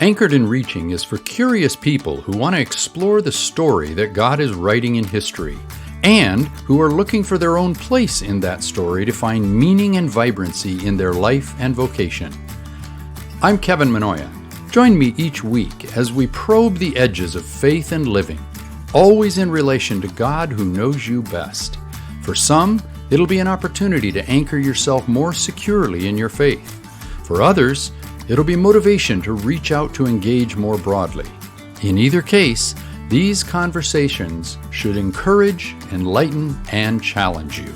Anchored in Reaching is for curious people who want to explore the story that God is writing in history, and who are looking for their own place in that story to find meaning and vibrancy in their life and vocation. I'm Kevin Mannoia. Join me each week as we probe the edges of faith and living, always in relation to God who knows you best. For some, it'll be an opportunity to anchor yourself more securely in your faith. For others, it'll be motivation to reach out to engage more broadly. In either case, these conversations should encourage, enlighten, and challenge you.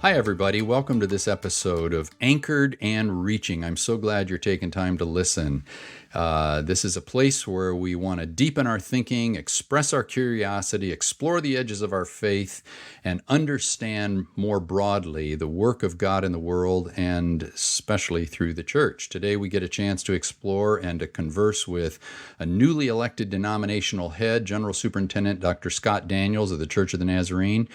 Hi, everybody. Welcome to this episode of Anchored and Reaching. I'm so glad you're taking time to listen. This is a place where we want to deepen our thinking, express our curiosity, explore the edges of our faith, and understand more broadly the work of God in the world, and especially through the church. Today, we get a chance to explore and to converse with a newly elected denominational head, General Superintendent Dr. Scott Daniels of the Church of the Nazarene.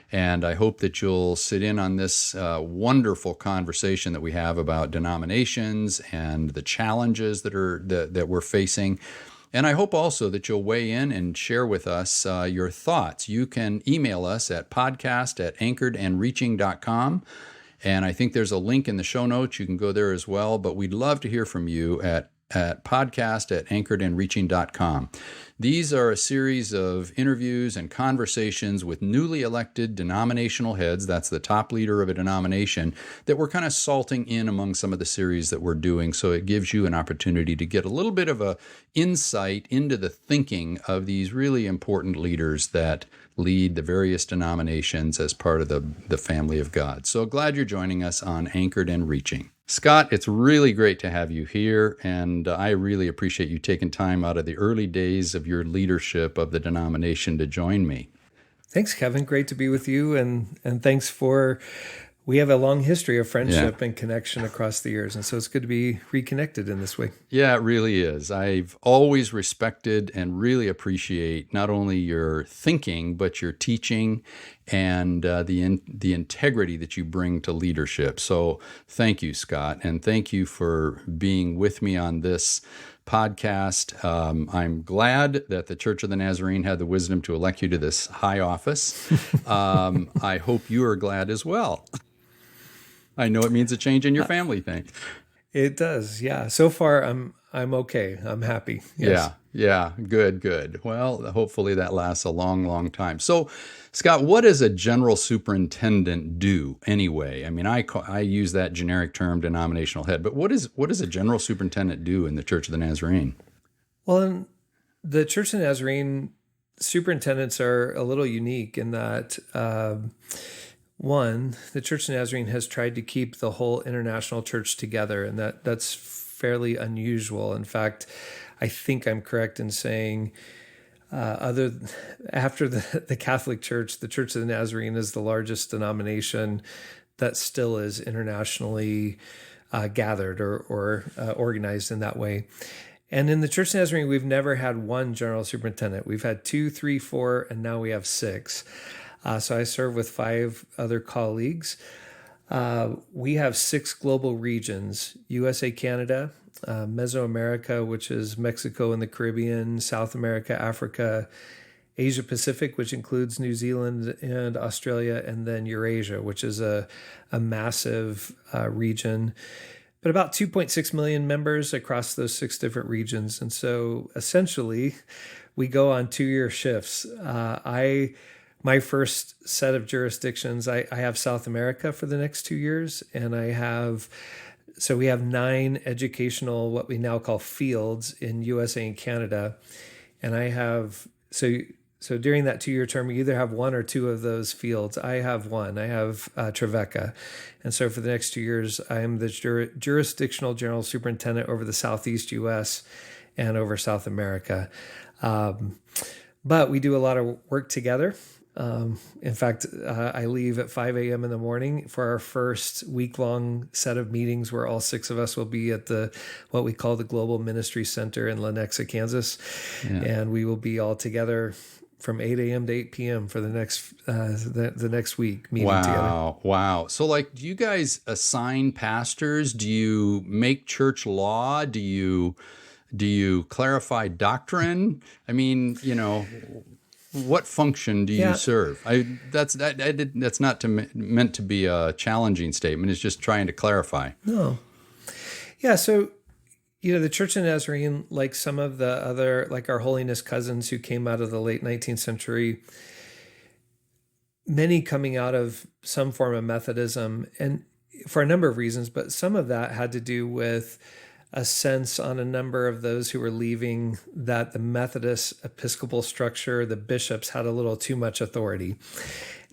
And I hope that you'll sit in on this wonderful conversation that we have about denominations and the challenges that we're facing. And I hope also that you'll weigh in and share with us your thoughts. You can email us at podcast@anchoredandreaching.com. And I think there's a link in the show notes. You can go there as well. But we'd love to hear from you at podcast@anchoredandreaching.com. These are a series of interviews and conversations with newly elected denominational heads, that's the top leader of a denomination, that we're kind of salting in among some of the series that we're doing, so it gives you an opportunity to get a little bit of a insight into the thinking of these really important leaders that lead the various denominations as part of the family of God. So glad you're joining us on Anchored and Reaching. Scott, it's really great to have you here, and I really appreciate you taking time out of the early days of your leadership of the denomination to join me. Thanks, Kevin. Great to be with you, and thanks we have a long history of friendship and connection across the years, and so it's good to be reconnected in this way. Yeah, it really is. I've always respected and really appreciate not only your thinking, but your teaching and the integrity that you bring to leadership. So thank you, Scott, and thank you for being with me on this podcast. I'm glad that the Church of the Nazarene had the wisdom to elect you to this high office. I hope you are glad as well. I know it means a change in your family thing. It does, yeah. So far, I'm okay. I'm happy. Yes. Yeah. Good. Well, hopefully that lasts a long, long time. So, Scott, what does a general superintendent do anyway? I mean, I use that generic term, denominational head, but what does a general superintendent do in the Church of the Nazarene? Well, in the Church of the Nazarene, superintendents are a little unique in that. One, the Church of the Nazarene has tried to keep the whole international church together, and that's fairly unusual. In fact, I think I'm correct in saying after the Catholic Church, the Church of the Nazarene is the largest denomination that still is internationally gathered or organized in that way. And in the Church of the Nazarene, we've never had one general superintendent. We've had 2, 3, 4, and now we have 6. So I serve with 5 other colleagues. We have 6 global regions: USA, Canada, Mesoamerica, which is Mexico and the Caribbean, South America, Africa, Asia Pacific, which includes New Zealand and Australia, and then Eurasia, which is a massive region. But about 2.6 million members across those 6 different regions. And so essentially, we go on 2-year shifts. My first set of jurisdictions, I have South America for the next 2 years, and we have 9 educational, what we now call fields in USA and Canada. And so during that 2-year term, you either have 1 or 2 of those fields. I have 1. I have Trevecca. And so for the next 2 years, I am the jurisdictional general superintendent over the Southeast US and over South America. But we do a lot of work together. In fact, I leave at 5 a.m. in the morning for our first week-long set of meetings where all 6 of us will be at what we call the Global Ministry Center in Lenexa, Kansas. Yeah. And we will be all together from 8 a.m. to 8 p.m. for the next week meeting together. Wow. So do you guys assign pastors? Do you make church law? Do you clarify doctrine? I mean, what function do you Yeah. serve? That's not meant to be a challenging statement. It's just trying to clarify. No. Yeah. So, the Church of Nazarene, like some of the other, like our Holiness cousins who came out of the late 19th century, many coming out of some form of Methodism, and for a number of reasons, but some of that had to do with a sense on a number of those who were leaving that the Methodist Episcopal structure, the bishops had a little too much authority.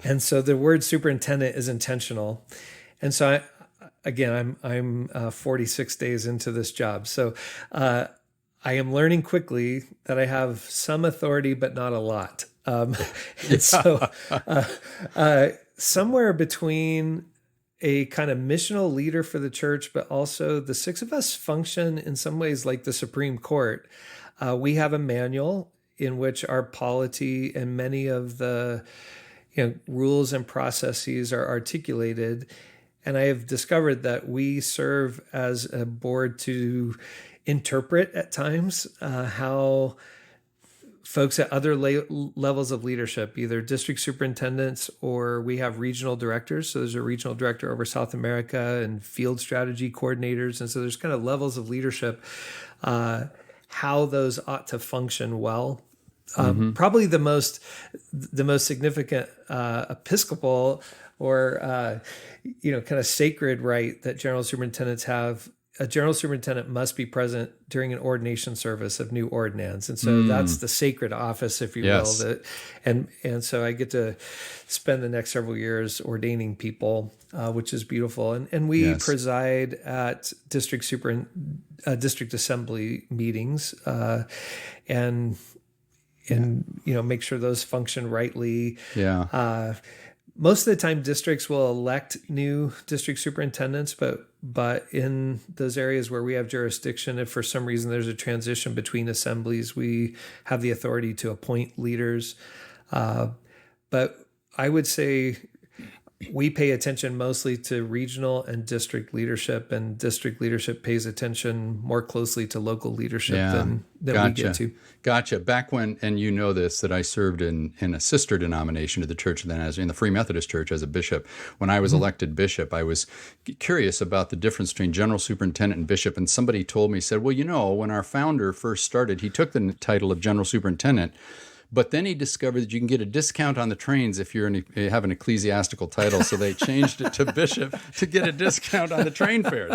And so the word superintendent is intentional. And so I'm 46 days into this job. So I am learning quickly that I have some authority, but not a lot. So somewhere between a kind of missional leader for the church, but also the six of us function in some ways like the Supreme Court. We have a manual in which our polity and many of the rules and processes are articulated. And I have discovered that we serve as a board to interpret at times how folks at other levels of leadership, either district superintendents or we have regional directors. So there's a regional director over South America and field strategy coordinators. And so there's kind of levels of leadership, how those ought to function well. Probably the most significant Episcopal or kind of sacred right that general superintendents have. A general superintendent must be present during an ordination service of new ordinands, and so that's the sacred office, if you will. And so I get to spend the next several years ordaining people, which is beautiful. And we preside at district assembly meetings, and make sure those function rightly. Most of the time, districts will elect new district superintendents, but in those areas where we have jurisdiction, if for some reason there's a transition between assemblies, we have the authority to appoint leaders. But I would say we pay attention mostly to regional and district leadership, and district leadership pays attention more closely to local leadership than we get to. Gotcha. Back when, and you know this, that I served in a sister denomination to the Church of the Nazarene, the Free Methodist Church, as a bishop. When I was elected bishop, I was curious about the difference between general superintendent and bishop, and somebody told me, said, well, when our founder first started, he took the title of general superintendent, but then he discovered that you can get a discount on the trains if you have an ecclesiastical title. So they changed it to bishop to get a discount on the train fares.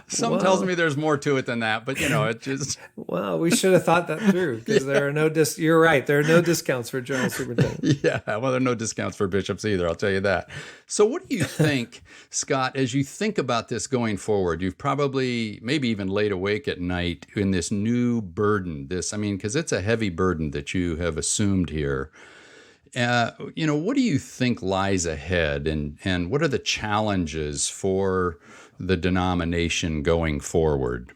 Some tells me there's more to it than that, but it just. Well, we should have thought that through, because there are no you're right. There are no discounts for general superintendent. Yeah, well, there are no discounts for bishops either, I'll tell you that. So what do you think, Scott, as you think about this going forward? You've probably maybe even laid awake at night in this new burden, because it's a heavy burden that you have assumed here. What do you think lies ahead, and what are the challenges for the denomination going forward?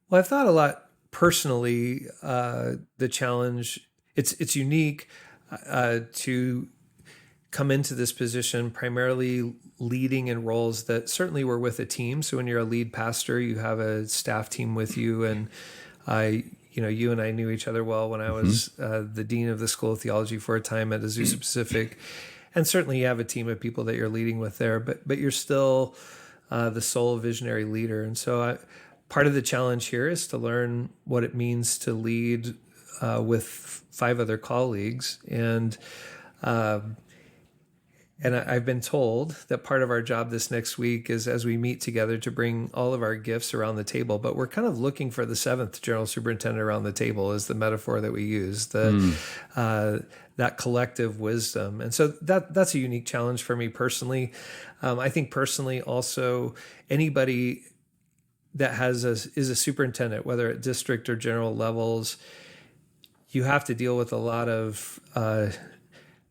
Well, I've thought a lot personally. The challenge, it's unique to come into this position primarily leading in roles that certainly were with a team. So when you're a lead pastor, you have a staff team with you, and you and I knew each other well when I was the dean of the School of Theology for a time at Azusa Pacific. And certainly you have a team of people that you're leading with there, but you're still the sole visionary leader. And so part of the challenge here is to learn what it means to lead with 5 other colleagues. And I've been told that part of our job this next week is, as we meet together, to bring all of our gifts around the table. But we're kind of looking for the 7th general superintendent around the table, is the metaphor that we use, that collective wisdom. And so that's a unique challenge for me personally. I think personally also, anybody that is a superintendent, whether at district or general levels, you have to deal with a lot of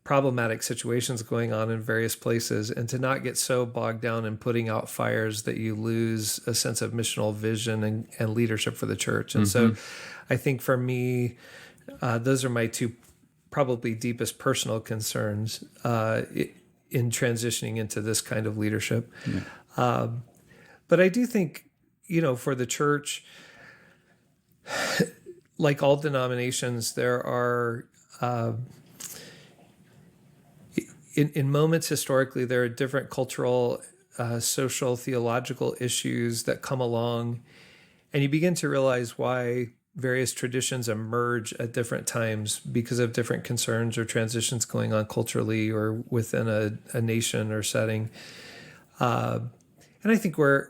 problematic situations going on in various places, and to not get so bogged down in putting out fires that you lose a sense of missional vision and leadership for the church. And so I think for me, Those are my two probably deepest personal concerns in transitioning into this kind of leadership. Yeah. But I do think, for the church, like all denominations, there are, in moments historically, there are different cultural, social, theological issues that come along, and you begin to realize why various traditions emerge at different times because of different concerns or transitions going on culturally or within a nation or setting. And I think we're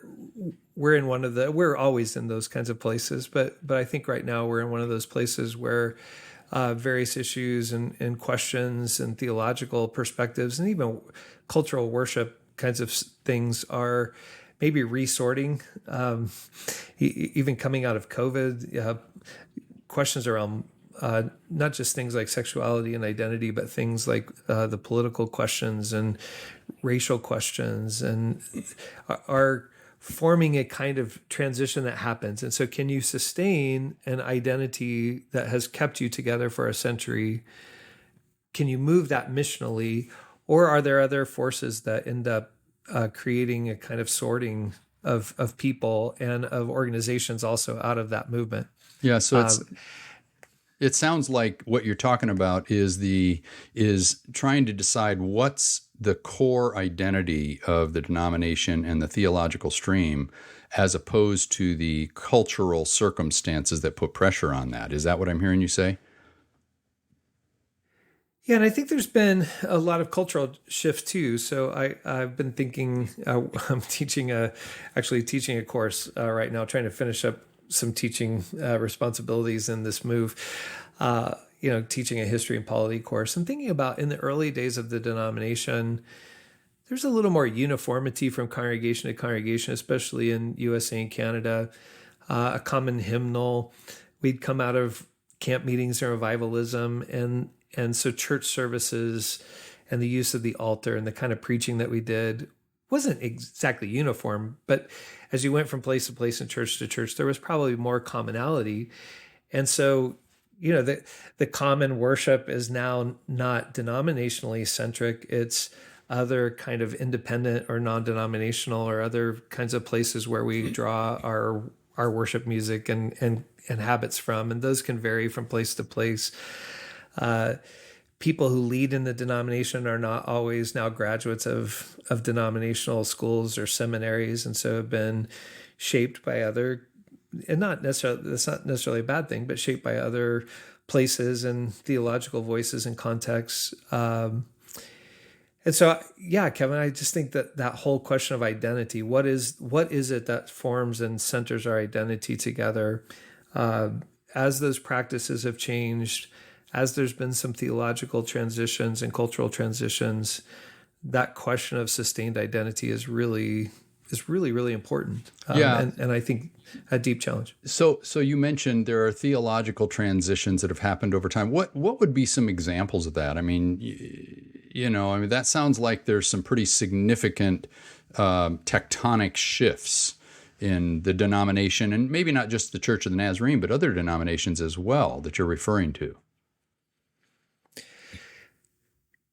always in those kinds of places, but I think right now we're in one of those places where various issues and questions and theological perspectives and even cultural worship kinds of things are maybe resorting. Even coming out of COVID, questions around not just things like sexuality and identity, but things like the political questions and racial questions, and are forming a kind of transition that happens. And so can you sustain an identity that has kept you together for a century? Can you move that missionally? Or are there other forces that end up creating a kind of sorting of people and of organizations also out of that movement? Yeah, so it sounds like what you're talking about is trying to decide what's the core identity of the denomination and the theological stream, as opposed to the cultural circumstances that put pressure on that. Is that what I'm hearing you say? Yeah, and I think there's been a lot of cultural shift too. So I've been thinking, I'm actually teaching a course right now, trying to finish up some teaching responsibilities in this move. Teaching a history and polity course, and thinking about in the early days of the denomination, there's a little more uniformity from congregation to congregation, especially in USA and Canada. A common hymnal. We'd come out of camp meetings and revivalism, and so church services and the use of the altar and the kind of preaching that we did wasn't exactly uniform, but as you went from place to place and church to church, there was probably more commonality. And so, the common worship is now not denominationally centric. It's other kind of independent or non-denominational or other kinds of places where we draw our worship music and habits from. And those can vary from place to place. People who lead in the denomination are not always now graduates of denominational schools or seminaries, and so have been shaped by other, and that's not necessarily a bad thing, but shaped by other places and theological voices and contexts. And so, yeah, Kevin, I just think that whole question of identity, what is it that forms and centers our identity together, as those practices have changed, as there's been some theological transitions and cultural transitions, that question of sustained identity is really, really important. And I think a deep challenge. So you mentioned there are theological transitions that have happened over time. What would be some examples of that? I mean, that sounds like there's some pretty significant tectonic shifts in the denomination, and maybe not just the Church of the Nazarene, but other denominations as well that you're referring to.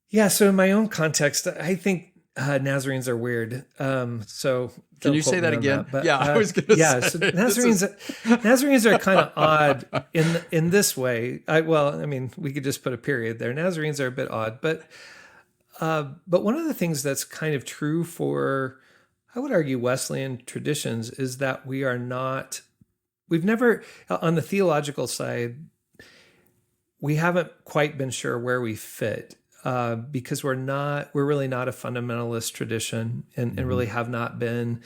Yeah, so in my own context, I think Nazarenes are weird. So can you say that again? But, I was going to say. So Nazarenes are kind of odd in this way. We could just put a period there. Nazarenes are a bit odd, but one of the things that's kind of true for, I would argue, Wesleyan traditions is that we've never, on the theological side, we haven't quite been sure where we fit. Because we're really not a fundamentalist tradition, and really have not been.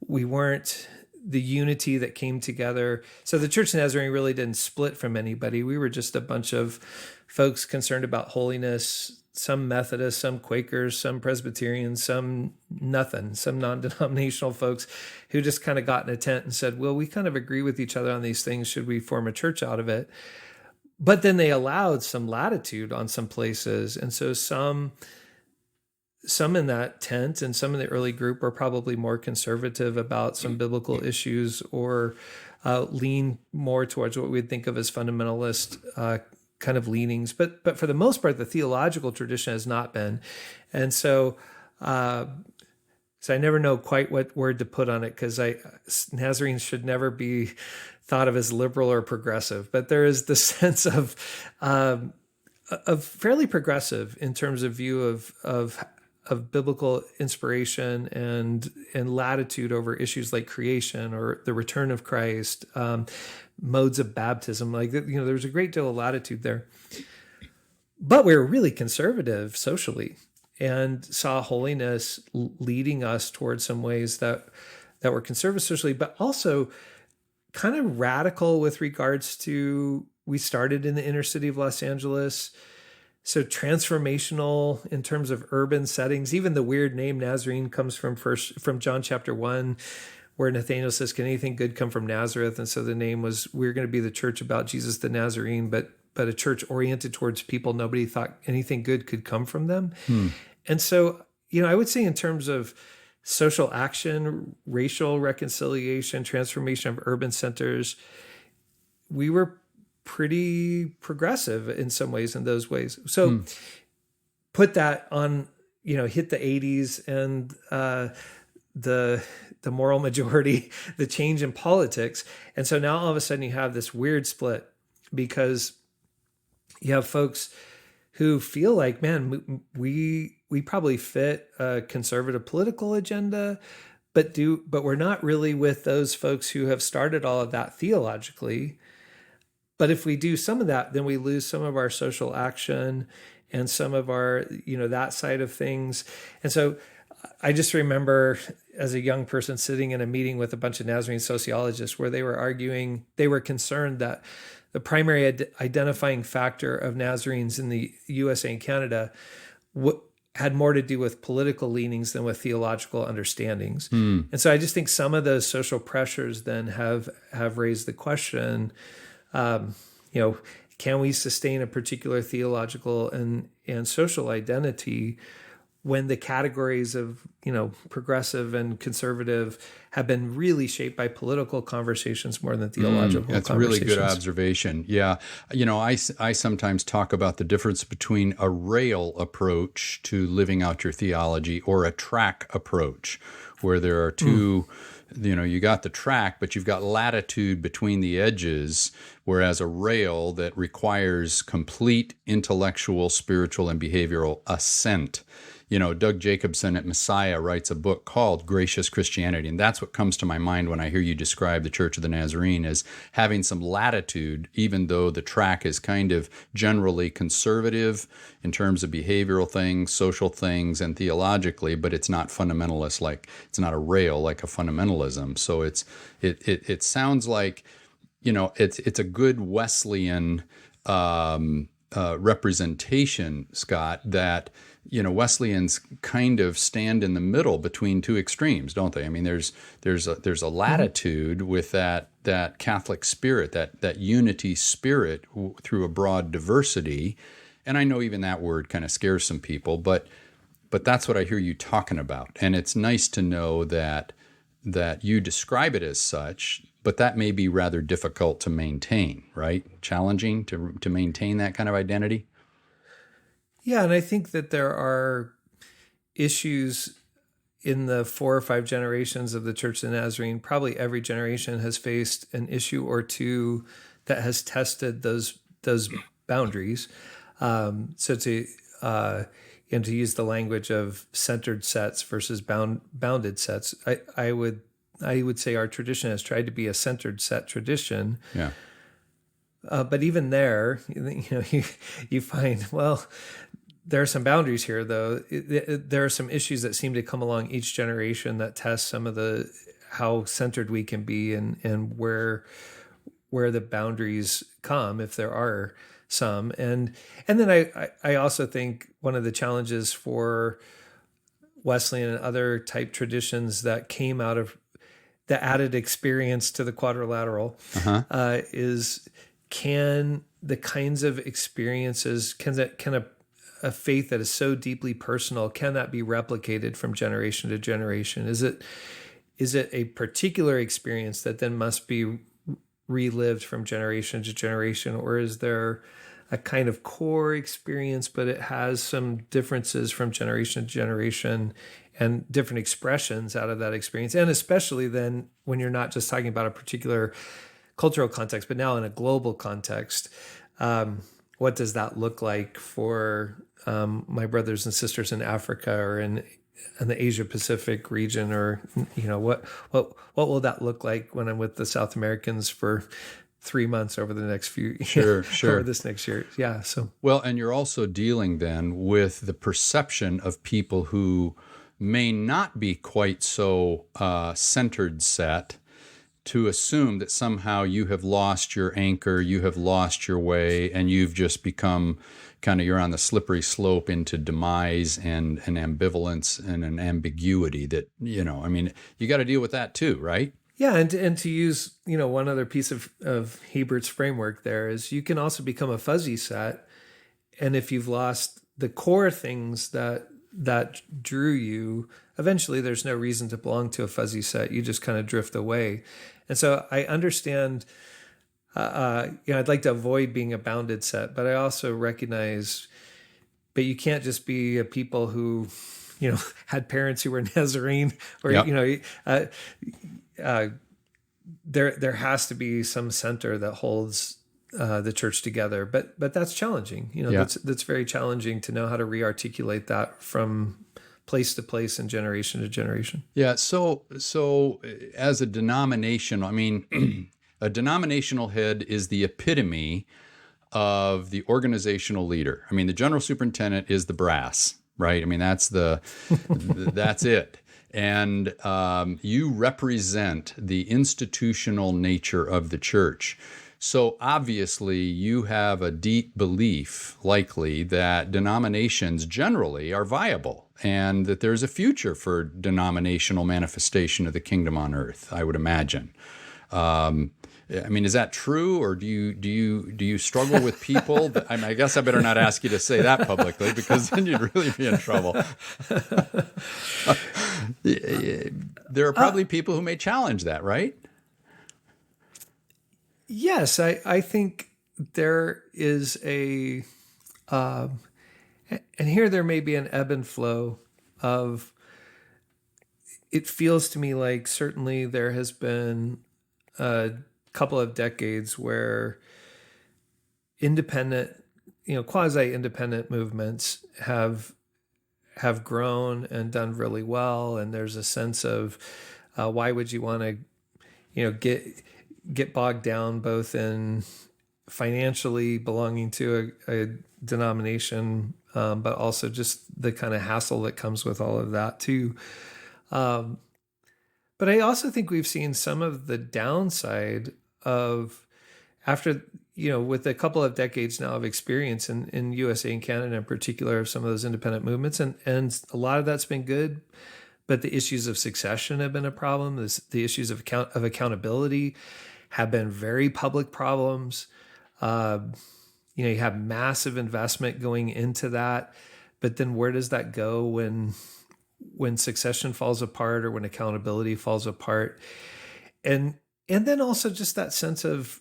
We weren't the unity that came together. So the Church of Nazarene really didn't split from anybody. We were just a bunch of folks concerned about holiness, some Methodists, some Quakers, some Presbyterians, some nothing, some non-denominational folks who just kind of got in a tent and said, well, we kind of agree with each other on these things. Should we form a church out of it? But then they allowed some latitude on some places. And so some in that tent and some in the early group are probably more conservative about some biblical issues, or lean more towards what we'd think of as fundamentalist kind of leanings. But for the most part, the theological tradition has not been. And so I never know quite what word to put on it, because Nazarenes should never be thought of as liberal or progressive. But there is the sense of fairly progressive in terms of view of biblical inspiration and latitude over issues like creation or the return of Christ, modes of baptism. Like, there's a great deal of latitude there. But we were really conservative socially and saw holiness leading us towards some ways that were conservative socially, but also kind of radical with regards to, we started in the inner city of Los Angeles. So transformational in terms of urban settings. Even the weird name Nazarene comes from John chapter 1, where Nathanael says, "Can anything good come from Nazareth?" And so the name was, we're going to be the church about Jesus the Nazarene, but a church oriented towards people nobody thought anything good could come from them. And so, I would say in terms of social action, racial reconciliation, transformation of urban centers, we were pretty progressive in some ways, in those ways. So put that on, hit the 80s and the moral majority, the change in politics. And so now all of a sudden you have this weird split, because you have folks who feel like, man, we probably fit a conservative political agenda, but we're not really with those folks who have started all of that theologically. But if we do some of that, then we lose some of our social action and some of our, that side of things. And so I just remember as a young person sitting in a meeting with a bunch of Nazarene sociologists where they were arguing, they were concerned that the primary identifying factor of Nazarenes in the USA and Canada had more to do with political leanings than with theological understandings. And so I just think some of those social pressures then have raised the question, can we sustain a particular theological and social identity when the categories of, progressive and conservative have been really shaped by political conversations more than theological That's conversations? That's a really good observation. Yeah. I sometimes talk about the difference between a rail approach to living out your theology or a track approach, where there are two, you got the track, but you've got latitude between the edges, whereas a rail that requires complete intellectual, spiritual, and behavioral assent. Doug Jacobson at Messiah writes a book called Gracious Christianity, and that's what comes to my mind when I hear you describe the Church of the Nazarene as having some latitude, even though the track is kind of generally conservative in terms of behavioral things, social things, and theologically, but it's not fundamentalist, like it's not a rail like a fundamentalism. So it sounds like, it's a good Wesleyan representation, Scott, that Wesleyans kind of stand in the middle between two extremes, don't they? I mean, there's a latitude with that Catholic spirit, that unity spirit through a broad diversity, and I know even that word kind of scares some people, but that's what I hear you talking about, and it's nice to know that you describe it as such, but that may be rather difficult to maintain, right? Challenging to maintain that kind of identity. Yeah, and I think that there are issues in the 4 or 5 generations of the Church of the Nazarene. Probably every generation has faced an issue or two that has tested those boundaries. So to use the language of centered sets versus bounded sets, I would say our tradition has tried to be a centered set tradition. Yeah. But even there, you find, well, there are some boundaries here, though. There are some issues that seem to come along each generation that test some of how centered we can be and where the boundaries come, if there are some. And then I also think one of the challenges for Wesleyan and other type traditions that came out of the added experience to the quadrilateral is, can the kinds of experiences, can a faith that is so deeply personal, can that be replicated from generation to generation? Is it a particular experience that then must be relived from generation to generation, or is there a kind of core experience, but it has some differences from generation to generation and different expressions out of that experience? And especially then when you're not just talking about a particular cultural context, but now in a global context, what does that look like for my brothers and sisters in Africa or in the Asia Pacific region, or what will that look like when I'm with the South Americans for 3 months over the next few Sure. over this next year? Yeah. So Well, and you're also dealing then with the perception of people who may not be quite so centered set, to assume that somehow you have lost your anchor, you have lost your way, and you've just become you're on the slippery slope into demise and an ambivalence and an ambiguity that, you got to deal with that too, right? yeah, and to use one other piece of Hebert's framework there is you can also become a fuzzy set, and if you've lost the core things that drew you, eventually there's no reason to belong to a fuzzy set. You just kind of drift away. And so I understand, I'd like to avoid being a bounded set, but I also recognize, but you can't just be a people who, had parents who were Nazarene, or, Yep. There has to be some center that holds the church together, but that's challenging. Yeah. That's very challenging to know how to re-articulate that from place to place and generation to generation. Yeah. So as a denomination, a denominational head is the epitome of the organizational leader. The general superintendent is the brass, right? That's that's it. And you represent the institutional nature of the church. So obviously you have a deep belief, likely, that denominations generally are viable and that there's a future for denominational manifestation of the kingdom on earth, I would imagine. Is that true, or do you struggle with people? I guess I better not ask you to say that publicly, because then you'd really be in trouble. There are probably people who may challenge that, right? Yes, I think there is and here there may be an ebb and flow of, it feels to me like certainly there has been a couple of decades where independent, quasi-independent movements have grown and done really well, and there's a sense of why would you want to, get bogged down both in financially belonging to a denomination, but also just the kind of hassle that comes with all of that too. But I also think we've seen some of the downside of, after, with a couple of decades now of experience in USA and Canada in particular, of some of those independent movements, and a lot of that's been good, but the issues of succession have been a problem. The issues of accountability have been very public problems. You have massive investment going into that, but then where does that go when succession falls apart or when accountability falls apart? And then also just that sense of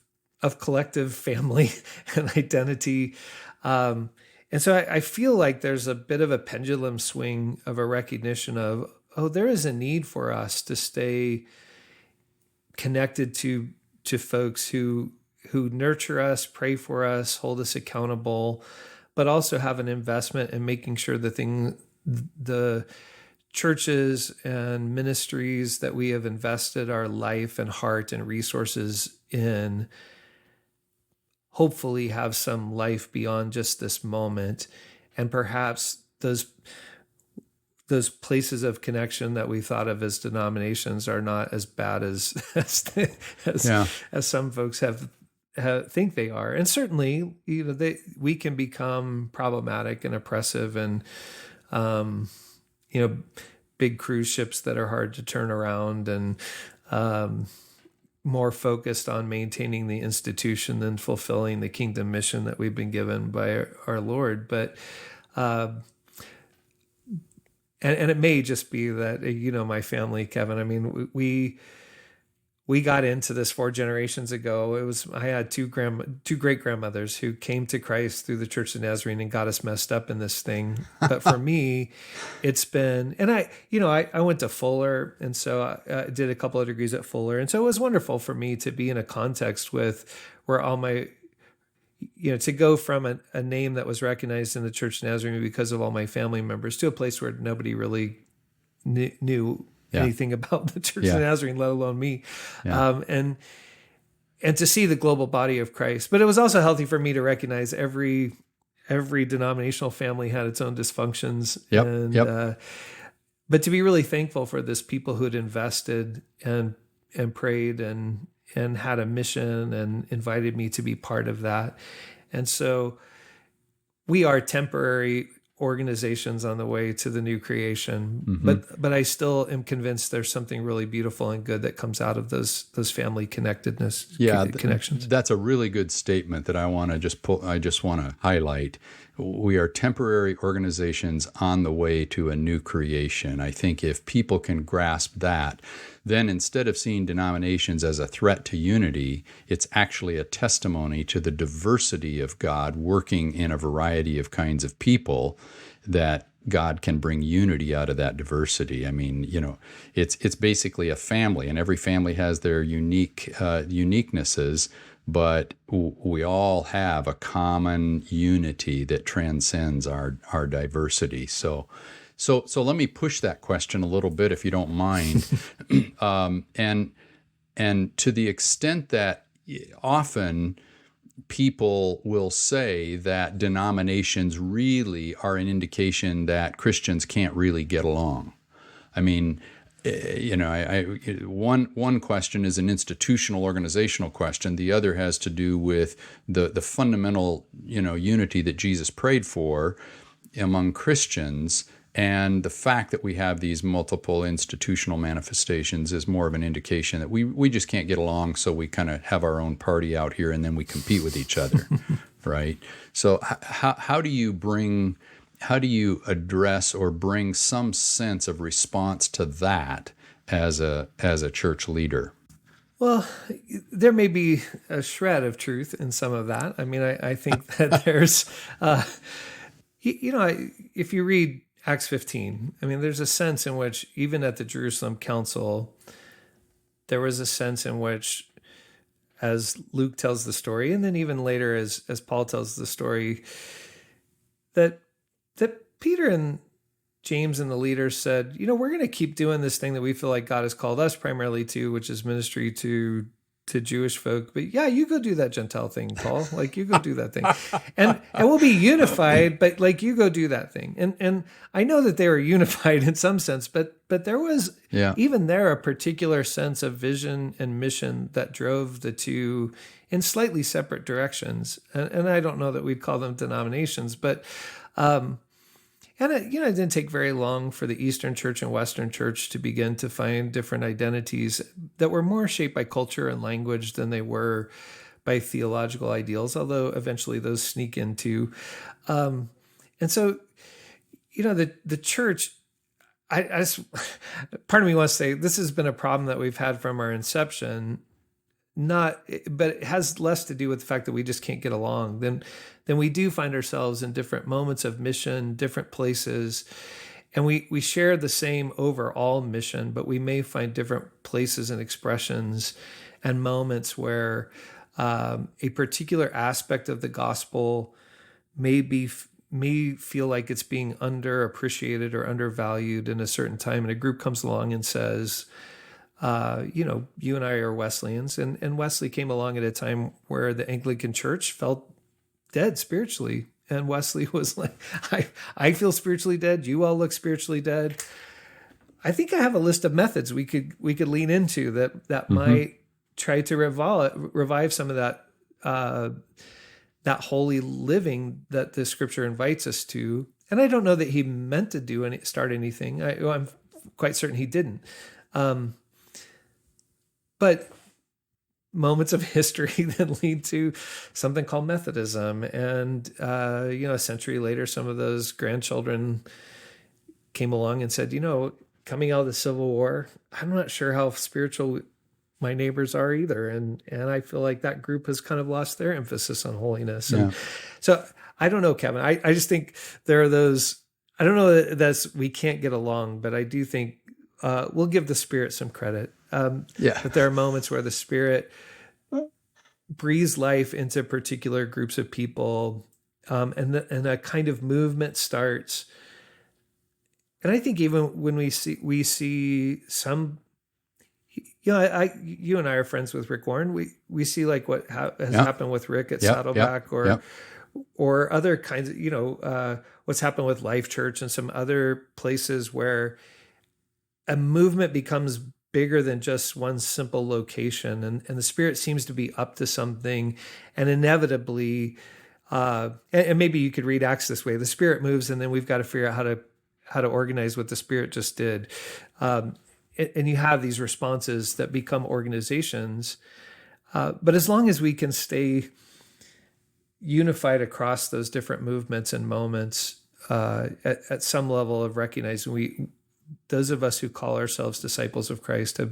collective family and identity. And so I feel like there's a bit of a pendulum swing of a recognition of, there is a need for us to stay connected to folks who nurture us, pray for us, hold us accountable, but also have an investment in making sure the churches and ministries that we have invested our life and heart and resources in hopefully have some life beyond just this moment. And perhaps those places of connection that we thought of as denominations are not as bad as some folks think they are. And certainly, we can become problematic and oppressive, and big cruise ships that are hard to turn around, and more focused on maintaining the institution than fulfilling the kingdom mission that we've been given by our Lord. But and it may just be that, my family, Kevin, we we got into this 4 generations ago. I had two great grandmothers who came to Christ through the Church of Nazarene and got us messed up in this thing. But for me, it's been, and I went to Fuller, and so I did a couple of degrees at Fuller, and so it was wonderful for me to be in a context where all my, to go from a name that was recognized in the Church of Nazarene because of all my family members to a place where nobody really knew anything about the Church of Nazarene, let alone me. And to see the global body of Christ. But it was also healthy for me to recognize every denominational family had its own dysfunctions. But to be really thankful for this people who had invested and prayed and had a mission and invited me to be part of that. And so we are temporary organizations on the way to the new creation, but I still am convinced there's something really beautiful and good that comes out of those family connectedness connections. That's a really good statement that I want to highlight. We are temporary organizations on the way to a new creation. I think if people can grasp that, then instead of seeing denominations as a threat to unity, it's actually a testimony to the diversity of God working in a variety of kinds of people, that God can bring unity out of that diversity. I mean, it's basically a family, and every family has their uniquenesses, but we all have a common unity that transcends our diversity. So let me push that question a little bit, if you don't mind. And to the extent that often people will say that denominations really are an indication that Christians can't really get along. I mean, one question is an institutional organizational question. The other has to do with the fundamental, unity that Jesus prayed for among Christians. And the fact that we have these multiple institutional manifestations is more of an indication that we just can't get along, so we kind of have our own party out here and then we compete with each other, right? So how do you address or bring some sense of response to that as a church leader? Well, there may be a shred of truth in some of that. I mean, I think that there's, if you read Acts 15, I mean, there's a sense in which even at the Jerusalem Council, there was a sense in which, as Luke tells the story, and then even later as Paul tells the story, that Peter and James and the leaders said, we're going to keep doing this thing that we feel like God has called us primarily to, which is ministry to Jewish folk. But yeah, you go do that Gentile thing, Paul. Like, you go do that thing. And we'll be unified, but like, you go do that thing. And I know that they were unified in some sense, but there was even there a particular sense of vision and mission that drove the two in slightly separate directions. And I don't know that we'd call them denominations, but it didn't take very long for the Eastern Church and Western Church to begin to find different identities that were more shaped by culture and language than they were by theological ideals, although eventually those sneak into. And so, the church, I just, part of me wants to say this has been a problem that we've had from our inception, but it has less to do with the fact that we just can't get along than we do find ourselves in different moments of mission, different places, and we share the same overall mission, but we may find different places and expressions and moments where a particular aspect of the gospel may feel like it's being underappreciated or undervalued in a certain time, and a group comes along and says, you and I are Wesleyans, and Wesley came along at a time where the Anglican Church felt dead spiritually, and Wesley was like, I feel spiritually dead. You all look spiritually dead. I think I have a list of methods we could lean into that might try to revive some of that holy living that the Scripture invites us to. And I don't know that he meant to start anything. I'm quite certain he didn't. But moments of history that lead to something called Methodism. And, a century later, some of those grandchildren came along and said, coming out of the Civil War, I'm not sure how spiritual my neighbors are either. And I feel like that group has kind of lost their emphasis on holiness. Yeah. And so I don't know, Kevin. I just think there are those, I don't know that that's, we can't get along, but I do think we'll give the Spirit some credit. That there are moments where the Spirit breathes life into particular groups of people, and a kind of movement starts. And I think even when we see some, you and I are friends with Rick Warren. We see like what has happened with Rick at Saddleback, or other kinds of, what's happened with Life Church and some other places where a movement becomes bigger than just one simple location, and the Spirit seems to be up to something, and inevitably, and maybe you could read Acts this way: the Spirit moves, and then we've got to figure out how to organize what the Spirit just did. And you have these responses that become organizations. But as long as we can stay unified across those different movements and moments, at some level of recognizing those of us who call ourselves disciples of Christ have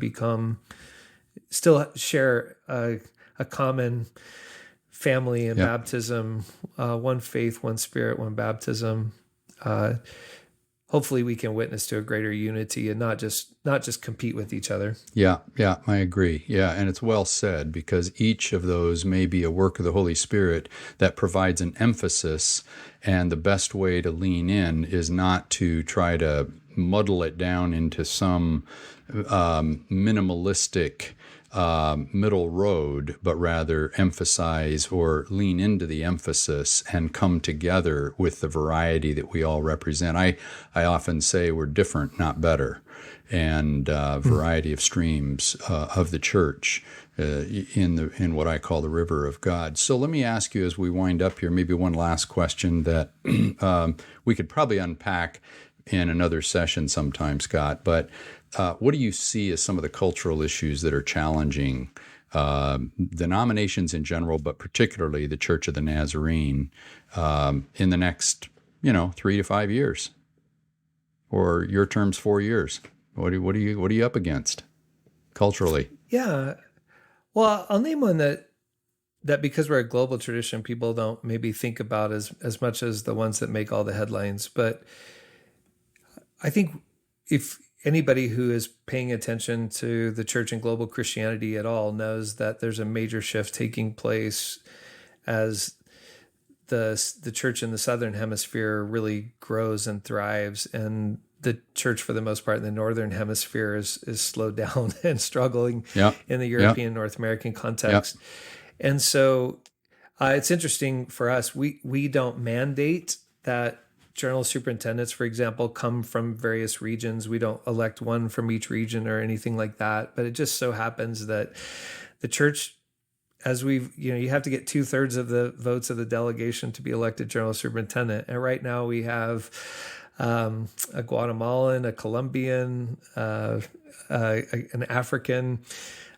still share a common family and baptism, one faith, one Spirit, one baptism. Hopefully we can witness to a greater unity and not just compete with each other. Yeah, I agree. Yeah, and it's well said, because each of those may be a work of the Holy Spirit that provides an emphasis, and the best way to lean in is not to try to muddle it down into some minimalistic middle road, but rather emphasize or lean into the emphasis and come together with the variety that we all represent. I often say we're different, not better, and variety of streams of the church in what I call the river of God. So let me ask you, as we wind up here, maybe one last question that we could probably unpack in another session sometime, Scott, but what do you see as some of the cultural issues that are challenging denominations in general, but particularly the Church of the Nazarene in the next, 3 to 5 years, or your terms 4 years? What are you up against culturally? Yeah, well, I'll name one that because we're a global tradition, people don't maybe think about as much as the ones that make all the headlines. But I think if anybody who is paying attention to the church and global Christianity at all knows that there's a major shift taking place as the church in the Southern Hemisphere really grows and thrives, and the church, for the most part, in the Northern Hemisphere is slowed down and struggling in the European, North American context. And so it's interesting for us. We don't mandate that general superintendents, for example, come from various regions. We don't elect one from each region or anything like that. But it just so happens that the church, as you have to get 2/3 of the votes of the delegation to be elected general superintendent. And right now we have a Guatemalan, a Colombian, an African,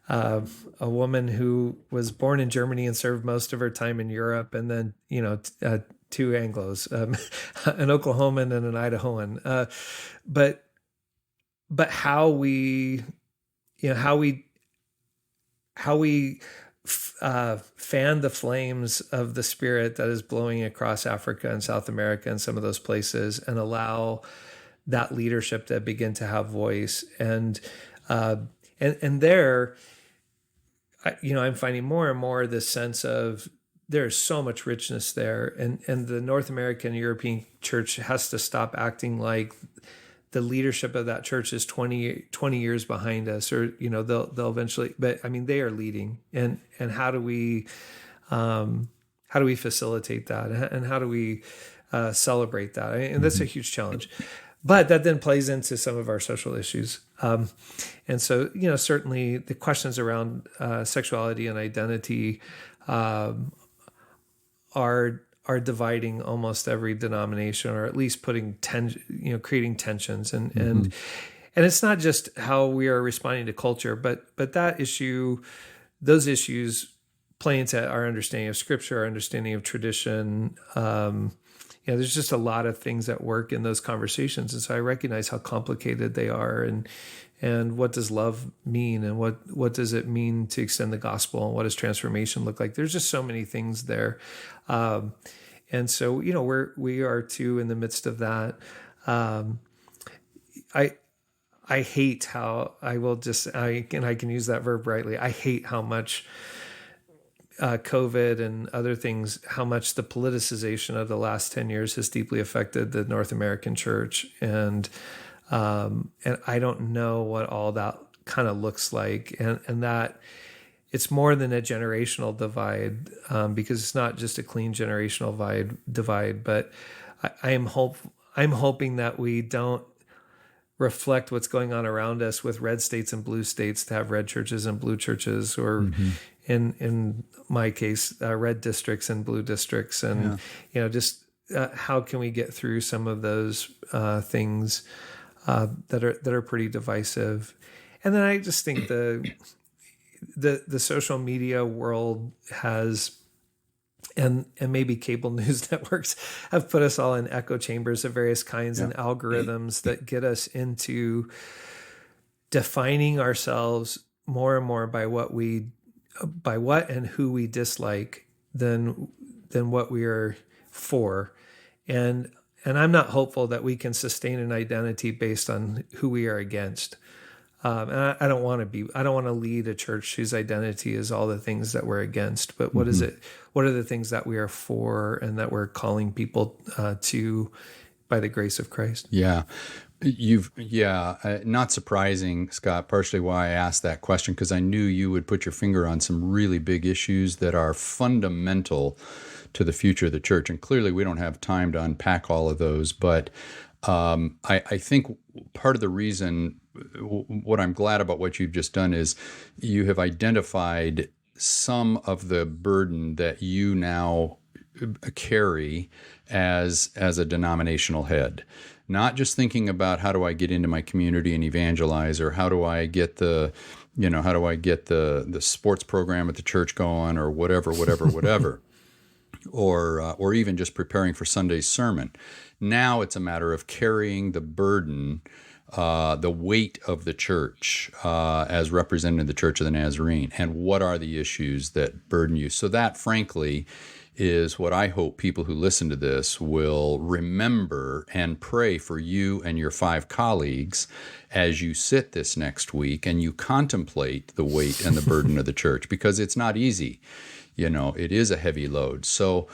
a woman who was born in Germany and served most of her time in Europe, and then two Anglos, an Oklahoman and an Idahoan. But how we fan the flames of the Spirit that is blowing across Africa and South America and some of those places, and allow that leadership to begin to have voice. And there, I'm finding more and more this sense of there's so much richness there, and the North American European church has to stop acting like the leadership of that church is 20 years behind us, or they'll eventually. But I mean, they are leading, and how do we facilitate that, and how do we celebrate that? And that's a huge challenge. But that then plays into some of our social issues. And so, certainly the questions around sexuality and identity are dividing almost every denomination, or at least putting creating tensions. And it's not just how we are responding to culture, but those issues play into our understanding of Scripture, our understanding of tradition. there's just a lot of things at work in those conversations. And so I recognize how complicated they are, and what does love mean, and what does it mean to extend the gospel, and what does transformation look like? There's just so many things there. And so, we are too in the midst of that. I hate how I can use that verb rightly. I hate how much COVID and other things, how much the politicization of the last 10 years has deeply affected the North American church. And I don't know what all that kind of looks like. And that it's more than a generational divide, because it's not just a clean generational divide, but I'm hoping that we don't reflect what's going on around us with red states and blue states to have red churches and blue churches, or in my case, red districts and blue districts. And, how can we get through some of those things that are pretty divisive? And then I just think the social media world has, and maybe cable news networks have put us all in echo chambers of various kinds, and algorithms that get us into defining ourselves more and more by what and who we dislike than what we are for. And I'm not hopeful that we can sustain an identity based on who we are against. And I don't want to lead a church whose identity is all the things that we're against, but what is it? What are the things that we are for, and that we're calling people to by the grace of Christ? Yeah. Not surprising, Scott, partially why I asked that question, because I knew you would put your finger on some really big issues that are fundamental to the future of the church. And clearly we don't have time to unpack all of those, but I think part of the reason, what I'm glad about what you've just done, is you have identified some of the burden that you now carry as a denominational head. Not just thinking about how do I get into my community and evangelize, or how do I get the sports program at the church going, or whatever, or even just preparing for Sunday's sermon. Now it's a matter of carrying the burden, the weight of the church as represented in the Church of the Nazarene, and what are the issues that burden you. So that, frankly, is what I hope people who listen to this will remember and pray for you and your 5 colleagues as you sit this next week and you contemplate the weight and the burden of the church, because it's not easy. It is a heavy load. So,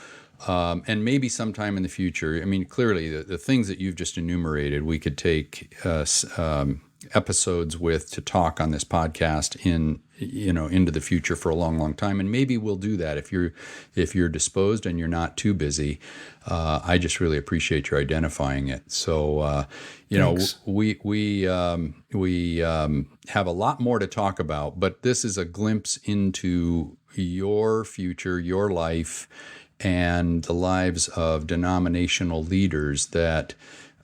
and maybe sometime in the future, clearly the things that you've just enumerated, we could take episodes to talk on this podcast into the future for a long, long time. And maybe we'll do that if you're disposed and you're not too busy. I just really appreciate your identifying it. So, we have a lot more to talk about, but this is a glimpse into your future, your life, and the lives of denominational leaders that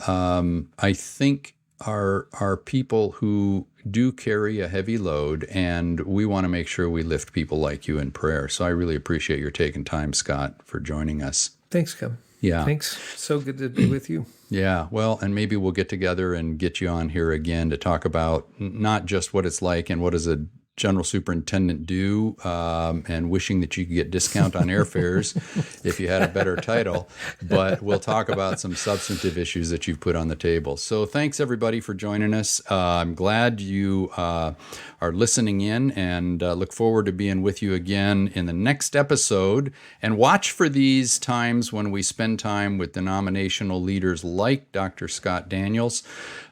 I think are people who do carry a heavy load, and we want to make sure we lift people like you in prayer. So I really appreciate your taking time, Scott, for joining us. Thanks, Kim. Yeah. Thanks. So good to be with you. Yeah. Well, and maybe we'll get together and get you on here again to talk about not just what it's like and what does a General Superintendent do, and wishing that you could get discount on airfares if you had a better title. But we'll talk about some substantive issues that you've put on the table. So thanks, everybody, for joining us. I'm glad you are listening in, and look forward to being with you again in the next episode. And watch for these times when we spend time with denominational leaders like Dr. Scott Daniels,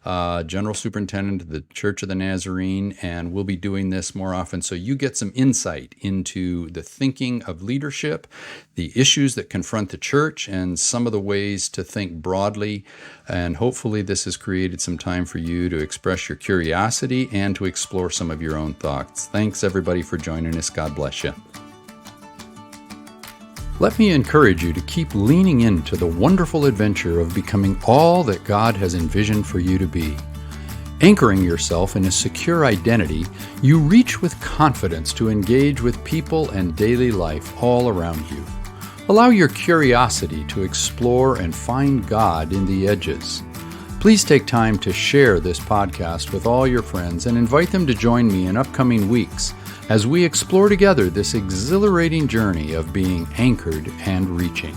General Superintendent of the Church of the Nazarene, and we'll be doing this more often so you get some insight into the thinking of leadership, the issues that confront the church, and some of the ways to think broadly. And hopefully this has created some time for you to express your curiosity and to explore some of your own thoughts. Thanks, everybody, for joining us. God bless you. Let me encourage you to keep leaning into the wonderful adventure of becoming all that God has envisioned for you to be. Anchoring yourself in a secure identity, you reach with confidence to engage with people and daily life all around you. Allow your curiosity to explore and find God in the edges. Please take time to share this podcast with all your friends and invite them to join me in upcoming weeks as we explore together this exhilarating journey of being anchored and reaching.